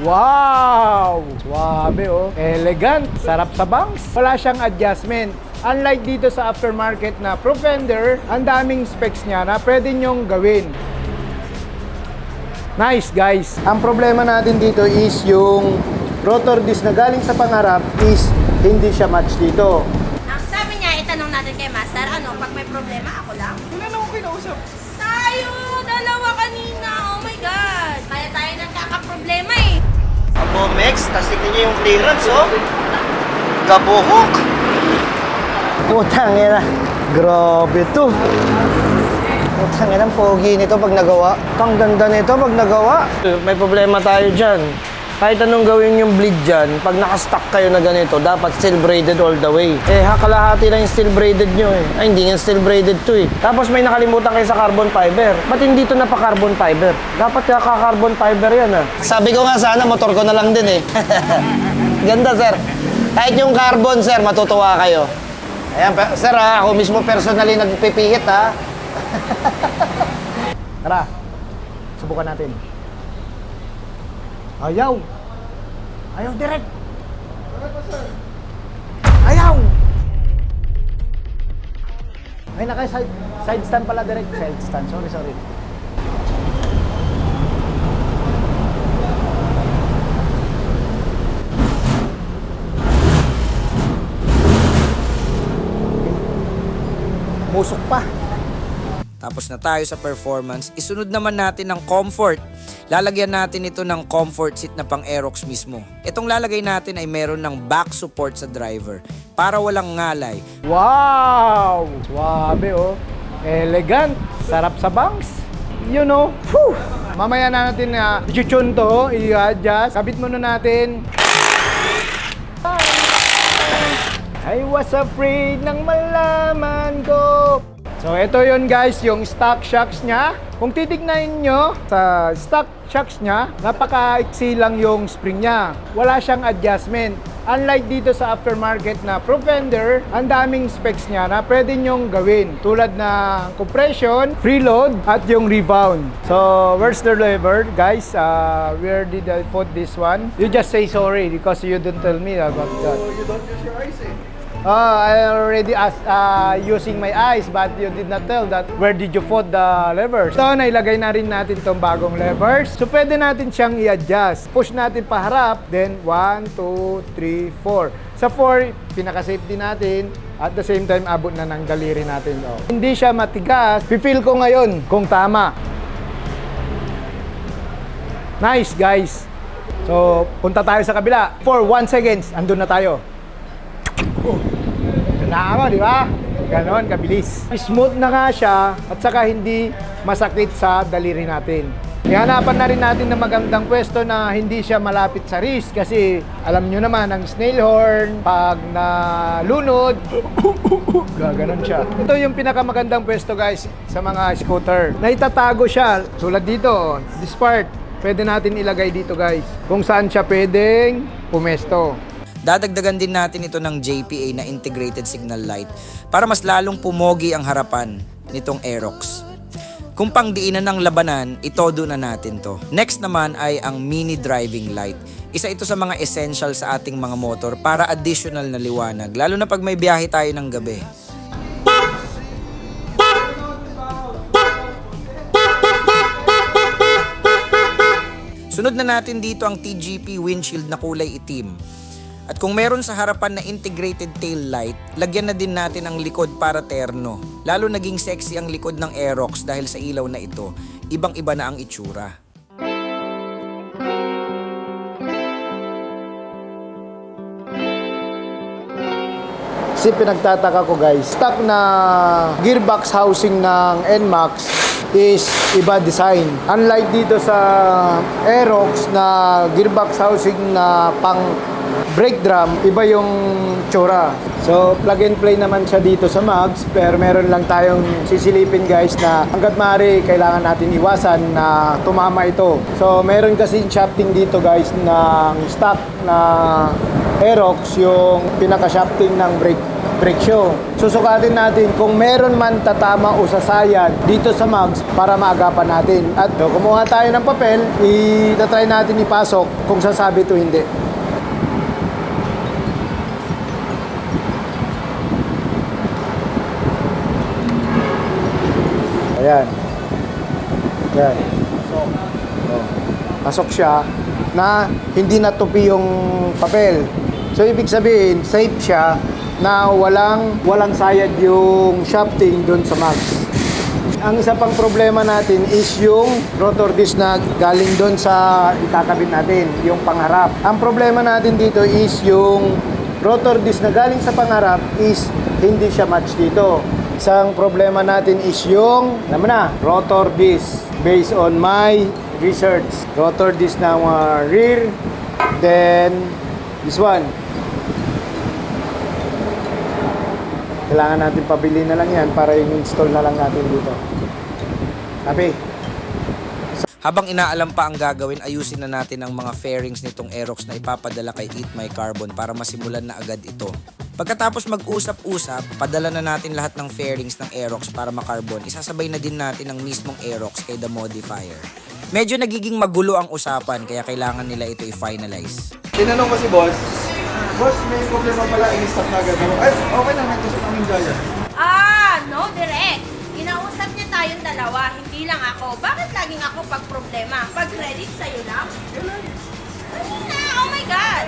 Wow! Suwabe oh. Elegant. Sarap sa bangs. Wala siyang adjustment. Unlike dito sa aftermarket na Profender, ang daming specs niya na pwede nyong gawin. Nice guys. Ang problema natin dito is yung rotor disc na galing sa pangarap is hindi siya match dito. Ang sabi niya, itanong natin kay Master, pag may problema, ako lang? Wala na akong kinausap. Tayo! Dalawa kanina! Oh my God! Kaya tayo nagkakaproblema eh. Ang Bomex, tapos tignan niyo yung clearance, oh. Gabuhok. Putang ina. Grabe to. Putang ina, pogi nito pag nagawa. Ang ganda nito pag nagawa. May problema tayo dyan. Kahit anong gawin yung bleed dyan, pag nakastock kayo na ganito, dapat steel braided all the way. Eh, hakalahati lang yung steel braided nyo eh. Ay, hindi nga steel braided to eh. Tapos may nakalimutan kayo sa carbon fiber. Ba't hindi to napaka-carbon fiber? Dapat kaka-carbon fiber yan ah. Sabi ko nga sana, motor ko na lang din eh. Ganda sir. Kahit yung carbon sir, matutuwa kayo. Ayan, sir ha, ako mismo personally nagpipihit ha. Tara, subukan natin. Ayaw! Ayaw direct! Ayaw! Ay, side stand pala direct. Side stand, sorry. Musok pa. Tapos na tayo sa performance, isunod naman natin ng comfort. Lalagyan natin ito ng comfort seat na pang Aerox mismo. Itong lalagay natin ay meron ng back support sa driver para walang ngalay. Wow! Suwabe oh. Elegant. Sarap sa bangs. You know. Whew! Mamaya na natin na i-tune to, i-adjust. Kabit muna natin. I was afraid nang malaman ko. So ito yun guys, yung stock shocks niya. Kung titignan nyo sa stock shocks niya, napaka-iksi lang yung spring niya. Wala siyang adjustment. Unlike dito sa aftermarket na Profender, ang daming specs niya na pwede nyong gawin. Tulad na compression, freeload, at yung rebound. So where's the lever guys? Where did I put this one? You just say sorry because you didn't tell me about that. You don't use your eyes eh. I already asked using my eyes but you did not tell that where did you put the levers. So nailagay na rin natin itong bagong levers. So pwede natin siyang i-adjust. Push natin paharap, then 1, 2, 3, 4. Sa 4, pinaka-safety natin. At the same time, abot na ng daliri natin. Oh. Hindi siya matigas. Feel ko ngayon kung tama. Nice guys. So punta tayo sa kabila. For 1 seconds, andun na tayo. Na ako, di ba? Ganon, kabilis. Smooth na nga siya at saka hindi masakit sa daliri natin. Ihanapan na rin natin ng magandang pwesto na hindi siya malapit sa wrist kasi alam nyo naman, ang snail horn, pag nalunod, gaganon siya. Ito yung pinakamagandang pwesto guys sa mga scooter. Naitatago siya, tulad dito, this part, pwede natin ilagay dito guys. Kung saan siya pwedeng pumesto. Dadagdagan din natin ito ng JPA na integrated signal light para mas lalong pumogi ang harapan nitong Aerox. Kung pangdiinan ng labanan, itodo na natin to. Next naman ay ang mini driving light. Isa ito sa mga essential sa ating mga motor para additional na liwanag, lalo na pag may biyahe tayo ng gabi. Sunod na natin dito ang TGP windshield na kulay itim. At kung meron sa harapan na integrated tail light, lagyan na din natin ang likod para terno. Lalo naging sexy ang likod ng Aerox dahil sa ilaw na ito. Ibang-iba na ang itsura. Kasi pinagtataka ko guys, stock na gearbox housing ng NMAX is iba design. Unlike dito sa Aerox na gearbox housing na pang brake drum, iba yung tsura. So plug and play naman siya dito sa Max, pero meron lang tayong sisilipin guys na hanggat maaari kailangan natin iwasan na tumama ito. So meron kasi shafting dito guys ng stock na Aerox, yung pinaka-shafting ng brake brake shoe. Susukatin natin kung meron man tatama o sasayad dito sa mags para maagapan natin. At kumuha tayo ng papel, itatry natin ipasok kung sasabit o hindi. Ayan. Ayan. Oh. Pasok siya na hindi natupi yung papel. So, ibig sabihin, safe siya na walang sayad yung shafting doon sa mags. Ang isa pang problema natin is yung rotor disc na galing doon sa itakabit natin, yung pangharap. Ang problema natin dito is yung rotor disc na galing sa pangharap is hindi siya match dito. Isang problema natin is yung, alam mo na, rotor disc. Based on my research, rotor disc ng rear, then this one. Kailangan natin pabili na lang yan para i-install na lang natin dito. Sabi. Habang inaalam pa ang gagawin, ayusin na natin ang mga fairings nitong Aerox na ipapadala kay Eat My Carbon para masimulan na agad ito. Pagkatapos mag-usap-usap, padala na natin lahat ng fairings ng Aerox para makarbon. Isasabay na din natin ang mismong Aerox kay The Modifier. Medyo nagiging magulo ang usapan kaya kailangan nila ito i-finalize. Tinanong ko si boss, boss, may problema pala, in-stop na agad ako. Ay, okay lang, nagtusok namin dyan. No, direct. Kinausap niya tayong dalawa, hindi lang ako. Bakit laging ako pag problema? Pag credit sa'yo lang? Oh my God!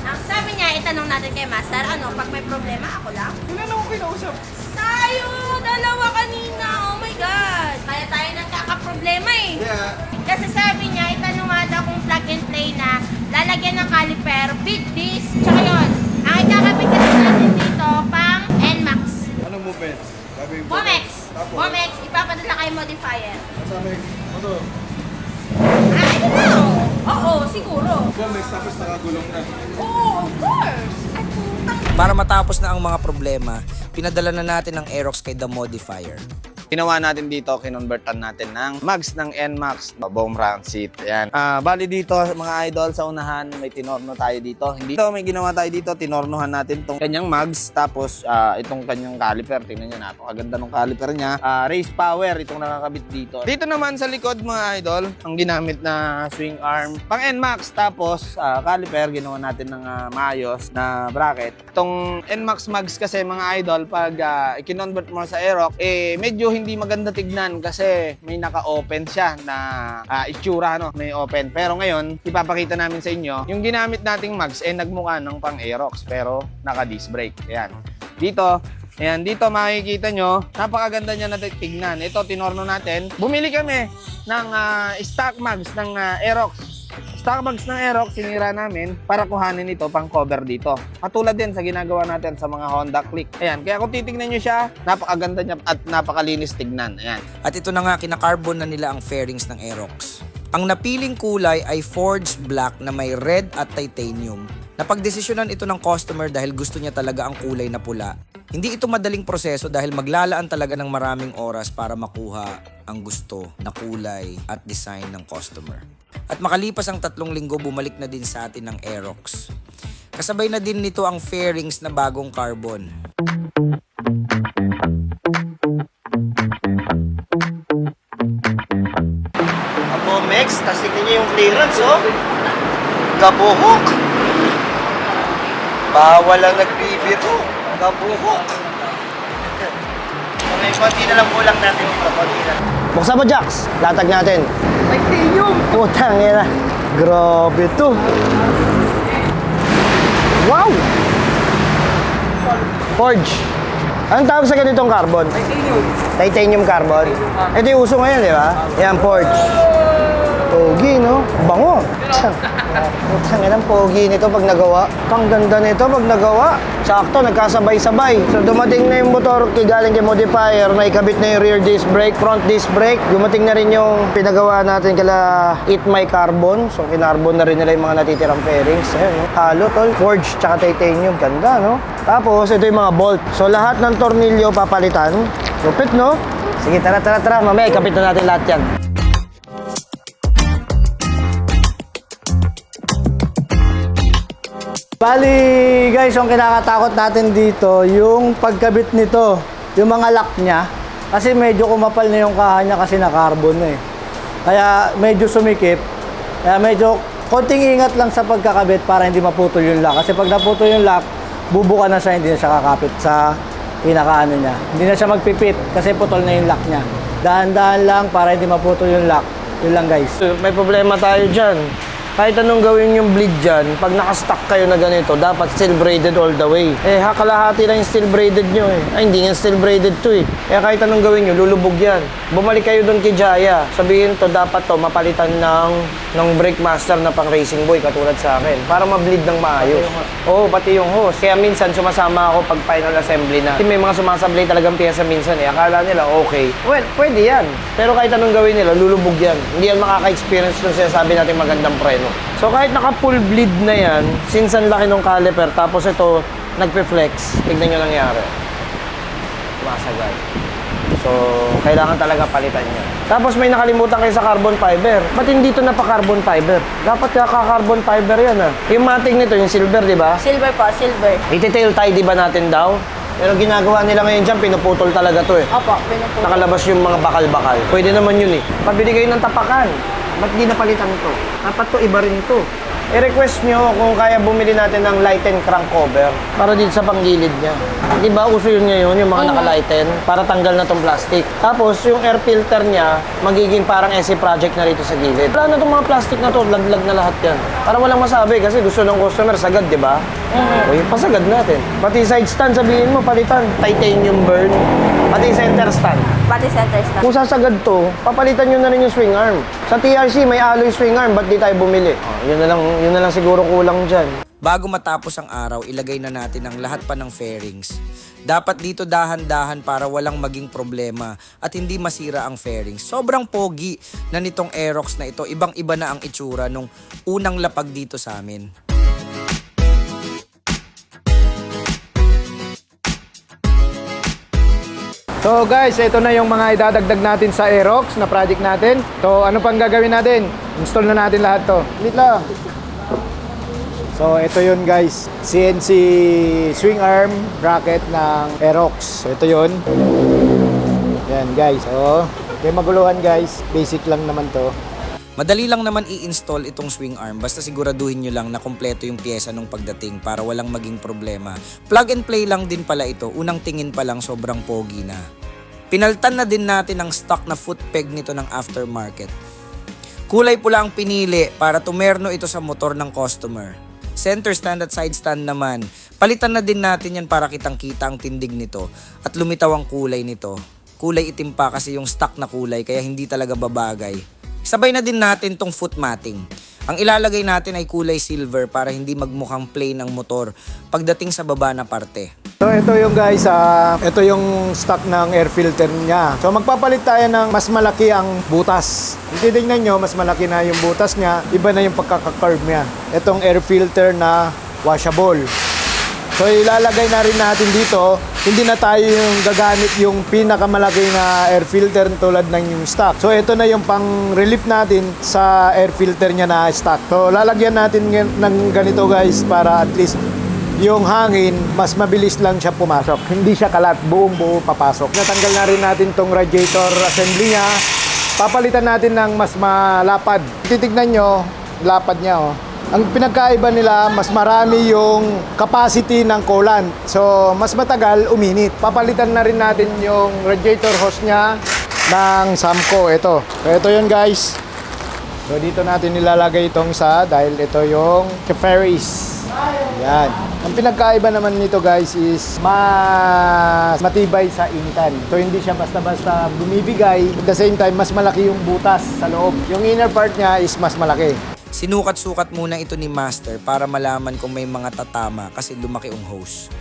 Ang sabi niya, itanong natin kay Master, pag may problema, ako lang? Wala na akong kinausap. Tayo! Dalawa kanina! Oh my God! Kaya tayo nagkakaproblema eh. Yeah. Kasi sabi niya, itanong nga daw kung plug and play na lalagyan ng caliper, big disc, tsaka yun. Ang ikakabit kasi natin dito, pang NMAX. Anong movement? Sabi yung Bomex! Tapos? Bomex, ipapadala kay modifier. Sabi, ano? I don't know. Oo, siguro. Bomex, tapos nakagulong na. Oo, of course. Ay, putang. Para matapos na ang mga problema, pinadala na natin ang Aerox kay The Modifier. Ginawa natin dito, kinonvertan natin ng mags ng NMAX, boom round seat. Ayan. Bali dito, mga idol, sa unahan, may tinorno tayo dito. Hindi ito, may ginawa tayo dito, tinornohan natin itong kanyang mags, tapos itong kanyang caliper. Tingnan nyo, napakaganda ng caliper niya. Race power, itong nakakabit dito. Dito naman sa likod, mga idol, ang ginamit na swing arm, pang NMAX, tapos caliper, ginawa natin ng maayos na bracket. Itong NMAX mags kasi, mga idol, pag i-convert mo sa Aerox, medyo hindi maganda tignan kasi may naka-open siya na itsura, no? May open. Pero ngayon, ipapakita namin sa inyo, yung ginamit nating mags nagmukha ng pang Aerox pero naka-disc brake. Ayan. Dito, ayan, dito makikita nyo, napakaganda niya na tignan. Ito, tinorno natin. Bumili kami ng stock mags ng Aerox. Stock mags ng Aerox, sinira namin para kuhanin ito pang cover dito. Katulad din sa ginagawa natin sa mga Honda Click. Ayan, kaya kung titignan nyo siya, napakaganda niya at napakalinis tignan. Ayan. At ito na nga, kinakarbon na nila ang fairings ng Aerox. Ang napiling kulay ay forged black na may red at titanium. Napagdesisyonan ito ng customer dahil gusto niya talaga ang kulay na pula. Hindi ito madaling proseso dahil maglalaan talaga ng maraming oras para makuha ang gusto na kulay at design ng customer. At makalipas ang 3 linggo, bumalik na din sa atin ang Aerox. Kasabay na din nito ang fairings na bagong carbon. Ang Bomex, tapos tignan niyo yung clearance, oh. Gabuhok. Bawal ang nagbibiro. Gabuhok. Okay, konti na lang kulang natin dito. Konti na. Buksan mo, Jax. Latag natin. Titanium! Putang ina. Grabe to. Wow! Forge. Anong tawag sa ganitong carbon? Titanium. Titanium carbon. Ito yung uso ngayon, di ba? Yan, forge. Pogi, no? Bango. Putang ina, pogi nito pag nagawa. Ang ganda nito pag nagawa. Sakto, nagkasabay-sabay. So dumating na yung motor galing kay Modifier, na ikabit na yung rear disc brake, front disc brake. Dumating na rin yung pinagawa natin kala Eat My Carbon. So kinarbon na rin nila yung mga natitirang fairings. Ayan, no? Halo, tol. Forge, tsaka titanium. Ganda, no? Tapos, ito yung mga bolt. So lahat ng tornilyo papalitan. Lupit, no? Sige, tara. Mamaya, ikabit na natin lahat yan. Bali, guys, yung kinakatakot natin dito, yung pagkabit nito, yung mga lock niya, kasi medyo kumapal na yung kaha niya kasi na-carbon na eh. Kaya medyo sumikip, kaya medyo konting ingat lang sa pagkakabit para hindi maputol yung lock. Kasi pag naputol yung lock, bubuka na siya, hindi na siya kakapit sa pinakaano niya. Hindi na siya magpipit kasi putol na yung lock niya. Dahan-dahan lang para hindi maputol yung lock. Yun lang, guys. May problema tayo dyan. Kahit anong gawin yung bleed dyan, pag nakastock kayo na ganito, dapat steel braided all the way. Eh, kalahati lang yung steel braided nyo eh. Ay, hindi nga steel braided to eh. Kaya kahit anong gawin nyo, lulubog yan. Bumalik kayo doon kay Jaya. Sabihin to, dapat to, mapalitan ng brake master na pang racing boy, katulad sa akin. Para ma-bleed ng maayos. Oo, pati yung hose. Kaya minsan sumasama ako pag final assembly na. Kasi may mga sumasablay talagang piyesa minsan eh. Akala nila okay. Well, pwede yan. Pero kahit anong gawin nila, lulubog yan. Hindi yan makaka-experience nung sinasabi natin magandang preno. So kahit naka-full bleed na yan, since ang laki ng caliper, tapos ito, nagpe-flex, tignan nyo nangyari. Masagad. So, kailangan talaga palitan niya. Tapos may nakalimutan kayo sa carbon fiber. Ba't hindi ito napa-carbon fiber? Dapat kaka-carbon fiber yan ah. Yung mating nito, yung silver, di ba? Silver po, silver. Iti-tail tie, di ba natin daw? Pero ginagawa nila ngayon dyan, pinuputol talaga to eh. Opo, pinupulot. Nakalabas yung mga bakal-bakal. Pwede naman yun eh. Pabili kayo ng tapakan. Ba't di napalitan to? Dapat to, iba rin to. I-request nyo kung kaya bumili natin ng lighten crank cover para dito sa panggilid niya. Di ba uso yun ngayon, yung mga naka-lighten, para tanggal na tong plastic. Tapos yung air filter niya, magiging parang SE project na rito sa gilid. Wala na tong mga plastic na to, laglag na lahat yan. Para walang masabi kasi gusto ng customer sagad, di ba? O yung pasagad natin. Pati side stand, sabihin mo, palitan. Titanium burn. Pati center stand. Pati center stand. Kung sasagad to, papalitan nyo na rin yung swing arm. Sa TRC, may alloy swing arm, ba't di tayo bumili? Yun na lang siguro kulang dyan. Bago matapos ang araw, ilagay na natin ang lahat pa ng fairings. Dapat dito dahan-dahan para walang maging problema at hindi masira ang fairings. Sobrang pogi na nitong Aerox na ito. Ibang-iba na ang itsura nung unang lapag dito sa amin. So guys, ito na yung mga idadagdag natin sa Aerox na project natin. So ano pang gagawin natin? Install na natin lahat to. Lit lang. So ito yun guys, CNC swing arm bracket ng Aerox. So ito yun. Yan guys, oh. Kaya maguluhan guys, basic lang naman to. Madali lang naman i-install itong swing arm basta siguraduhin nyo lang na kompleto yung pyesa nung pagdating para walang maging problema. Plug and play lang din pala ito, unang tingin pa lang sobrang pogi na. Pinaltan na din natin ang stock na foot peg nito ng aftermarket. Kulay pula ang pinili para tumerno ito sa motor ng customer. Center stand at side stand naman, palitan na din natin yan para kitang-kita ang tindig nito at lumitaw ang kulay nito. Kulay itim pa kasi yung stock na kulay kaya hindi talaga babagay. Sabay na din natin tong foot matting. Ang ilalagay natin ay kulay silver para hindi magmukhang plain ang motor pagdating sa baba na parte. So ito yung guys, ito yung stock ng air filter niya. So magpapalit tayo ng mas malaki ang butas. Titignan nyo, mas malaki na yung butas niya, iba na yung pagkaka-curve niya. Itong air filter na washable. So ilalagay na rin natin dito, hindi na tayo yung gagamit yung pinakamalaki na air filter tulad ng yung stock. So ito na yung pang relief natin sa air filter niya na stock. So lalagyan natin ng ganito guys para at least yung hangin mas mabilis lang siya pumasok. Hindi siya kalat, buong buo papasok. Natanggal na rin natin tong radiator assembly niya. Papalitan natin ng mas malapad. Titignan nyo, lapad niya oh. Ang pinagkaiba nila, mas marami yung capacity ng coolant. So, mas matagal uminit. Papalitan na rin natin yung radiator hose niya ng Samco. Ito. So, ito yun guys. So, dito natin nilalagay itong isa dahil ito yung Ferris. Yan. Ang pinagkaiba naman nito guys is mas matibay sa initan. So, hindi siya basta-basta bumibigay. At the same time, mas malaki yung butas sa loob. Yung inner part niya is mas malaki. Sinukat-sukat muna ito ni Master para malaman kung may mga tatama kasi lumaki ang hose.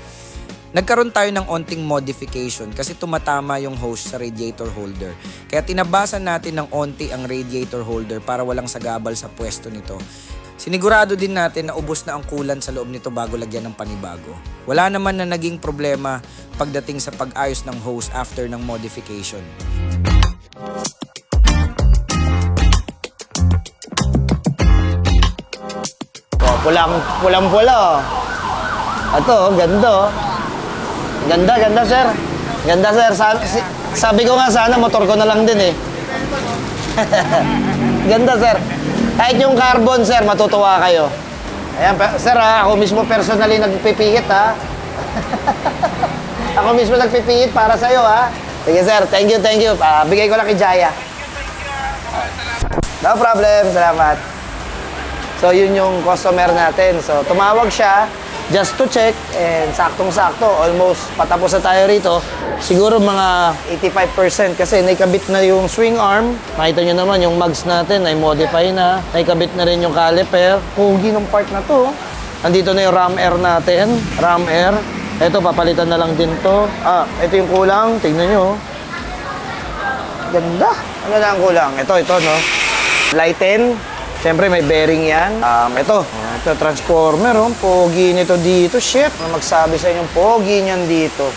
Nagkaroon tayo ng onting modification kasi tumatama yung hose sa radiator holder. Kaya tinabasan natin ng onti ang radiator holder para walang sagabal sa pwesto nito. Sinigurado din natin na ubos na ang coolant sa loob nito bago lagyan ng panibago. Wala naman na naging problema pagdating sa pag-ayos ng hose after ng modification. Pulang-pula, oh. Ito, oh, ganda, oh. Ganda, sir. Ganda, sir. Sabi ko nga sana, motor ko na lang din, eh. Ganda, sir. Kahit yung carbon, sir, matutuwa kayo. Ayan, sir, ako mismo personally nagpipihit, ha. Ako mismo nagpipihit para sa'yo, ha. Sige, sir. Thank you. Bigay ko lang kay Jaya. No problem. Salamat. So, yun yung customer natin. So, tumawag siya just to check and saktong-sakto. Almost patapos na tayo rito. Siguro mga 85% kasi naikabit na yung swing arm. Makita nyo naman yung mugs natin ay modify na. Naikabit na rin yung caliper. Pogi ng part na to. Andito na yung ram air natin. Ram air. Ito, papalitan na lang din to. Ito yung kulang. Tignan nyo. Ganda. Ano na ang kulang? Ito, no? Lighten. Siyempre, may bearing yan. Ito transformer, oh. Pogi nito dito. Shit. Magsabi sa inyong pogi niyan dito.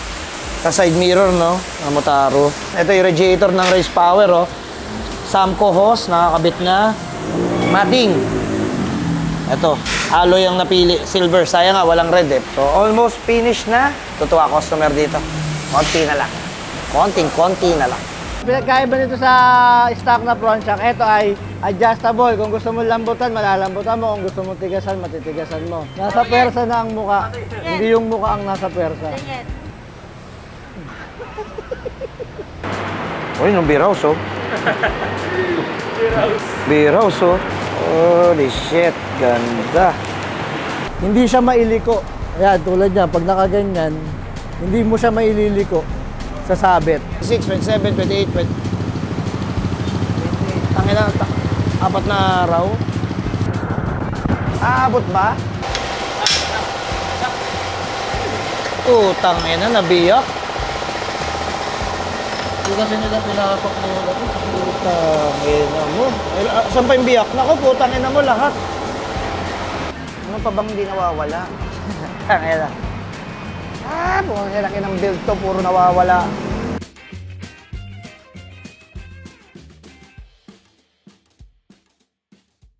Sa side mirror, no? Motaro. Ito yung radiator ng race power, oh. Samco hose, nakakabit na. Mating. Ito, alloy ang napili. Silver. Sayang nga, walang red, eh. So, almost finished na. Tutuwa customer dito. Konti na lang. Konting-konti na lang. Pinagkaiba nito sa stock na front shock, ito ay adjustable. Kung gusto mo lambutan, malalambutan mo. Kung gusto mo tigasan, matitigasan mo. Nasa pwersa na ang muka. Hindi yung muka ang nasa pwersa. Ganyan. Uy, nung beer house, oh. Beer house, oh. Holy shit, ganda. Hindi siya mailiko. Ayan, tulad niya, pag nakaganyan, hindi mo siya maililiko sa sabit. 6, 27, 28, 20. Tangin na, 4 na araw. Aabot ba? Tangin na, nabiyak. Hindi kasi nila pinapok mo. Tangin na mo. Saan pa yung biyak? Naku, putangin na mo lahat. Ano pa bang hindi nawawala? Tangin na. Putangin na ng build to, puro nawawala.